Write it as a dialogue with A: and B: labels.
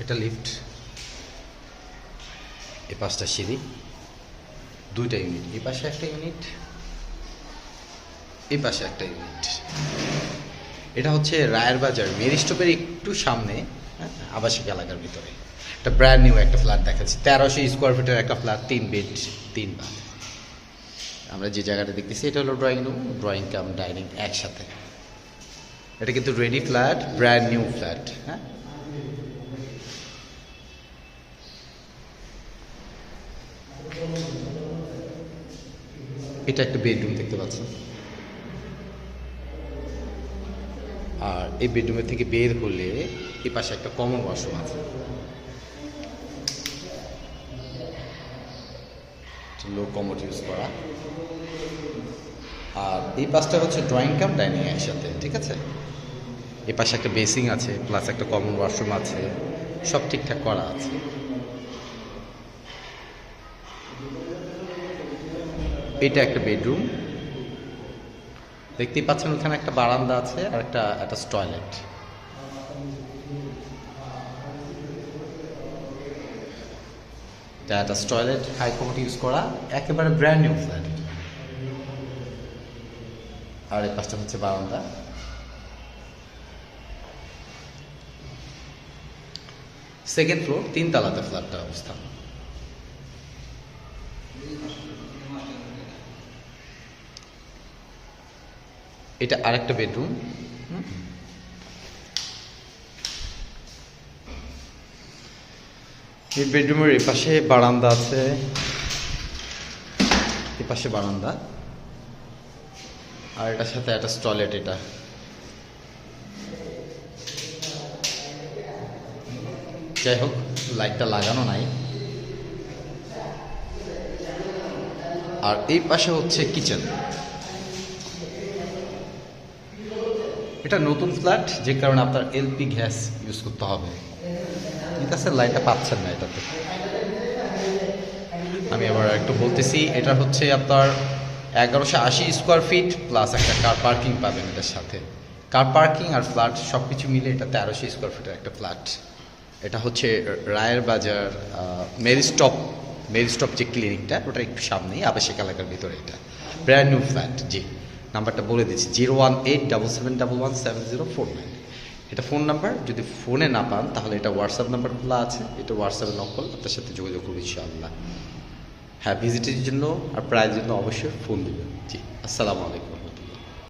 A: এটা লিফট, এই 5টা সিঁড়ি, 2টা ইউনিট, এই পাশে একটা ইউনিট, এই পাশে একটা ইউনিট। এটা হচ্ছে রায়ের বাজার মেরি স্টপের একটু সামনে, হ্যাঁ, আবাসিক এলাকার ভিতরে একটা ব্র্যান্ড নিউ একটা ফ্ল্যাট দেখাচ্ছি। 1300 স্কোয়ার ফিটের একটা ফ্ল্যাট, 3 বেড 3 বাথ। আমরা যে জায়গাটা দেখতেছি এটা হলো drawing room, drawing cum dining একসাথে। এটা কিন্তু ready flat, brand new flat. হ্যাঁ, এটা একটা বেডরুম দেখতে পাচ্ছেন। আর এই বেডরুমের থেকে বের হলে এই পাশে একটা কমন ওয়াশরুম আছে, লো কমোড ইউজ করা। আর এই পাশটা হচ্ছে ড্রয়িং কাম ডাইনিং একসাথে, ঠিক আছে। এই পাশে একটা বেসিং আছে, প্লাস একটা কমন ওয়াশরুম আছে, সব ঠিকঠাক করা আছে। এটা একটা বেডরুম দেখতেই পাচ্ছেন, ওখানে একটা বারান্দা আছে আর একটা attach toilet. Attach toilet, high commode use করা, একেবারে ব্র্যান্ড নিউ ফ্ল্যাট। আর এই পাশটা হচ্ছে বারান্দা। সেকেন্ড ফ্লোর, 3 তলাতে ফ্ল্যাটটার অবস্থান। এটা আরেকটা বেডরুম। এই বেডরুমের এই পাশে বারান্দা আছে, এই পাশে বারান্দা, আর এটার সাথে একটা টয়লেট। এটা যাই হোক, লাইটটা লাগানো নাই। আর এই পাশে হচ্ছে কিচেন। এটা নতুন ফ্ল্যাট, যে কারণে আপনার এলপি গ্যাস ইউজ করতে হবে। ঠিক আছে, লাইটটা পাচ্ছেন না এটাতে। আমি আবার একটু বলতেছি, এটা হচ্ছে আপনার 1180 স্কোয়ার ফিট প্লাস একটা কার পার্কিং পাবেন এটার সাথে। কার পার্কিং আর ফ্ল্যাট সব কিছু মিলে এটা 1300 স্কোয়ার ফিটের একটা ফ্ল্যাট। এটা হচ্ছে রায়ের বাজার মেরি স্টপ যে ক্লিনিকটা, ওটা একটু সামনেই আবাসিক এলাকার ভিতরে। এটা ব্র্যান্ড নিউ ফ্ল্যাট। জি, নাম্বারটা বলে দিচ্ছি, 01877717049। এটা ফোন নাম্বার। যদি ফোনে না পান তাহলে এটা হোয়াটসঅ্যাপ নাম্বার খোলা আছে, এটা হোয়াটসঅ্যাপে নক করলে আপনার সাথে যোগাযোগ করবো ইনশাআল্লাহ। হ্যাঁ, ভিজিটের জন্য আর প্রাইজের জন্য অবশ্যই ফোন দেবেন। জি, আসসালামু আলাইকুম।